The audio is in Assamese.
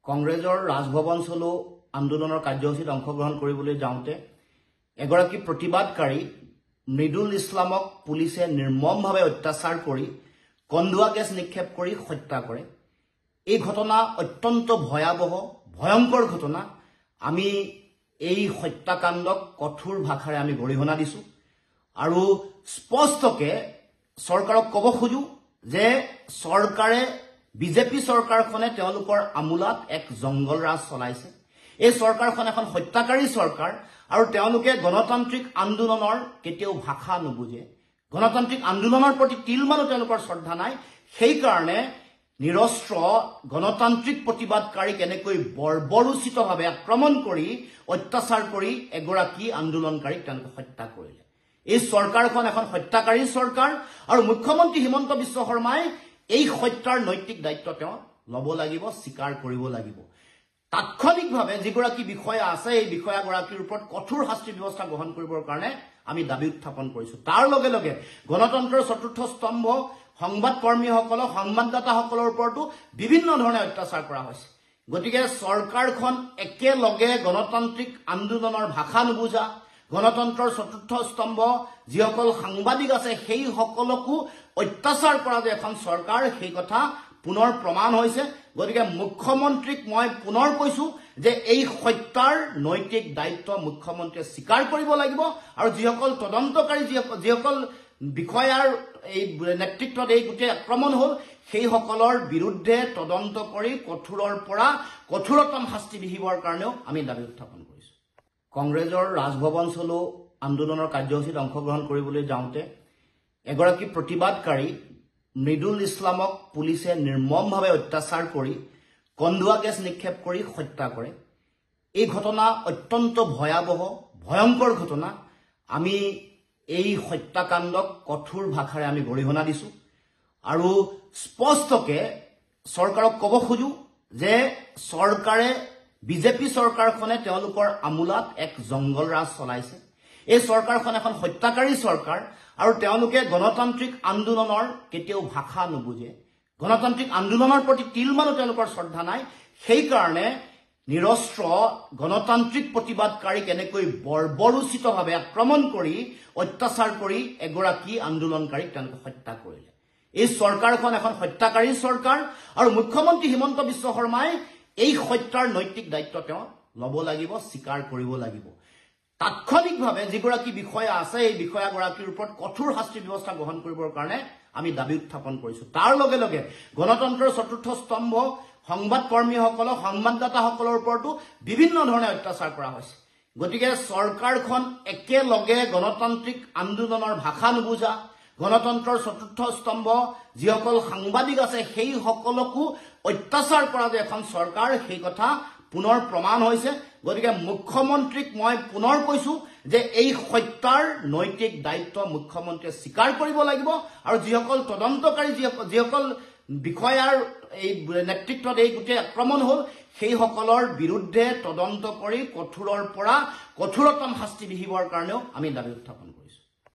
কংগ্ৰেছৰ ৰাজভৱন চলো আন্দোলনৰ কাৰ্যসূচীত অংশগ্ৰহণ কৰিবলৈ যাওঁতে এগৰাকী প্ৰতিবাদকাৰী মৃদুল ইছলামক পুলিচে নিৰ্মমভাৱে অত্যাচাৰ কৰি কন্দুৱা গেছ নিক্ষেপ কৰি হত্যা কৰে। এই ঘটনা অত্যন্ত ভয়াবহ ভয়ংকৰ ঘটনা। আমি এই হত্যাকাণ্ডক কঠোৰ ভাষাৰে আমি গৰিহণা দিছো আৰু স্পষ্টকে চৰকাৰক ক'ব খোজো যে চৰকাৰে বিজেপি চৰকাৰখনে তেওঁলোকৰ আমোলাত এক জংগল ৰাজ চলাইছে। এই চৰকাৰখন এখন হত্যাকাৰী চৰকাৰ আৰু তেওঁলোকে গণতান্ত্ৰিক আন্দোলনৰ কেতিয়াও ভাষা নুবুজে। গণতান্ত্ৰিক আন্দোলনৰ প্ৰতি তিলমানো তেওঁলোকৰ শ্ৰদ্ধা নাই। সেইকাৰণে নিৰস্ত্ৰ গণতান্ত্ৰিক প্ৰতিবাদকাৰীক এনেকৈ বৰ্বৰোচিতভাৱে আক্ৰমণ কৰি অত্যাচাৰ কৰি এগৰাকী আন্দোলনকাৰীক তেওঁলোকে হত্যা কৰিলে। এই চৰকাৰখন এখন হত্যাকাৰী চৰকাৰ আৰু মুখ্যমন্ত্ৰী হিমন্ত বিশ্ব শৰ্মাই এই হত্যাৰ নৈতিক দায়িত্ব তেওঁ ল'ব লাগিব, স্বীকাৰ কৰিব লাগিব। তাৎক্ষণিকভাৱে যিগৰাকী বিষয়া আছে এই বিষয়াগৰাকীৰ ওপৰত কঠোৰ শাস্তি ব্যৱস্থা গ্ৰহণ কৰিবৰ কাৰণে আমি দাবী উত্থাপন কৰিছো। তাৰ লগে লগে গণতন্ত্ৰৰ চতুৰ্থ স্তম্ভ সংবাদকৰ্মীসকলক সংবাদদাতাসকলৰ ওপৰতো বিভিন্ন ধৰণে অত্যাচাৰ কৰা হৈছে। গতিকে চৰকাৰখন একেলগে গণতান্ত্ৰিক আন্দোলনৰ ভাষা নুবুজা, গণতন্ত্ৰৰ চতুৰ্থ স্তম্ভ যিসকল সাংবাদিক আছে সেই সকলকো অত্যাচাৰ কৰা যে এখন চৰকাৰ সেই কথা পুনৰ প্ৰমাণ হৈছে। গতিকে মুখ্যমন্ত্ৰীক মই পুনৰ কৈছো যে এই হত্যাৰ নৈতিক দায়িত্ব মুখ্যমন্ত্ৰীয়ে স্বীকাৰ কৰিব লাগিব আৰু যিসকল তদন্তকাৰী যিসকল বিষয়াৰ এই নেতৃত্বত এই গোটেই আক্ৰমণ হ'ল সেইসকলৰ বিৰুদ্ধে তদন্ত কৰি কঠোৰৰ পৰা কঠোৰতম শাস্তি বিহিবৰ কাৰণেও আমি দাবী উত্থাপন কৰিছো। কংগ্ৰেছৰ ৰাজভৱন চলো আন্দোলনৰ কাৰ্যসূচীত অংশগ্ৰহণ কৰিবলৈ যাওঁতে এগৰাকী প্ৰতিবাদকাৰী মৃদুল ইছলামক পুলিচে নিৰ্মমভাৱে অত্যাচাৰ কৰি কন্দুৱা গেছ নিক্ষেপ কৰি হত্যা কৰে। এই ঘটনা অত্যন্ত ভয়াবহ ভয়ংকৰ ঘটনা। আমি এই হত্যাকাণ্ডক কঠোৰ ভাষাৰে আমি গৰিহণা দিছো আৰু স্পষ্টকে চৰকাৰক ক'ব খোজো যে চৰকাৰে বিজেপি চৰকাৰখনে তেওঁলোকৰ আমোলাত এক জংগল ৰাজ চলাইছে। এই চৰকাৰখন এখন হত্যাকাৰী চৰকাৰ আৰু তেওঁলোকে গণতান্ত্ৰিক আন্দোলনৰ কেতিয়াও ভাষা নুবুজে। গণতান্ত্ৰিক আন্দোলনৰ প্ৰতি তিলমানো তেওঁলোকৰ শ্ৰদ্ধা নাই। সেইকাৰণে নিৰস্ত্ৰ গণতান্ত্ৰিক প্ৰতিবাদকাৰীক এনেকৈ বৰ্বৰোচিতভাৱে আক্ৰমণ কৰি অত্যাচাৰ কৰি এগৰাকী আন্দোলনকাৰীক তেওঁলোকে হত্যা কৰিলে। এই চৰকাৰখন এখন হত্যাকাৰী চৰকাৰ আৰু মুখ্যমন্ত্ৰী হিমন্ত বিশ্ব শৰ্মাই এই হত্যাৰ নৈতিক দায়িত্ব তেওঁ ল'ব লাগিব, স্বীকাৰ কৰিব লাগিব। তাৎক্ষণিকভাৱে যিগৰাকী বিষয়া আছে এই বিষয়াগৰাকীৰ ওপৰত কঠোৰ শাস্তি ব্যৱস্থা গ্ৰহণ কৰিবৰ কাৰণে আমি দাবী উত্থাপন কৰিছো। তাৰ লগে লগে গণতন্ত্ৰৰ চতুৰ্থ স্তম্ভ সংবাদকৰ্মীসকলক সংবাদদাতাসকলৰ ওপৰতো বিভিন্ন ধৰণে অত্যাচাৰ কৰা হৈছে। গতিকে চৰকাৰখন একেলগে গণতান্ত্ৰিক আন্দোলনৰ ভাষা নুবুজা, গণতন্ত্ৰৰ চতুৰ্থ স্তম্ভ যিসকল সাংবাদিক আছে সেই সকলকো অত্যাচাৰ কৰা যে এখন চৰকাৰ সেই কথা পুনৰ প্ৰমাণ হৈছে। গতিকে মুখ্যমন্ত্ৰীক মই পুনৰ কৈছো যে এই হত্যাৰ নৈতিক দায়িত্ব মুখ্যমন্ত্ৰীয়ে স্বীকাৰ কৰিব লাগিব আৰু যিসকল তদন্তকাৰী যিসকল বিষয়াৰ এই নেতৃত্বত এই গোটেই আক্ৰমণ হ'ল সেইসকলৰ বিৰুদ্ধে তদন্ত কৰি কঠোৰৰ পৰা কঠোৰতম শাস্তি বিহিবৰ কাৰণেও আমি দাবী উত্থাপন কৰিছো।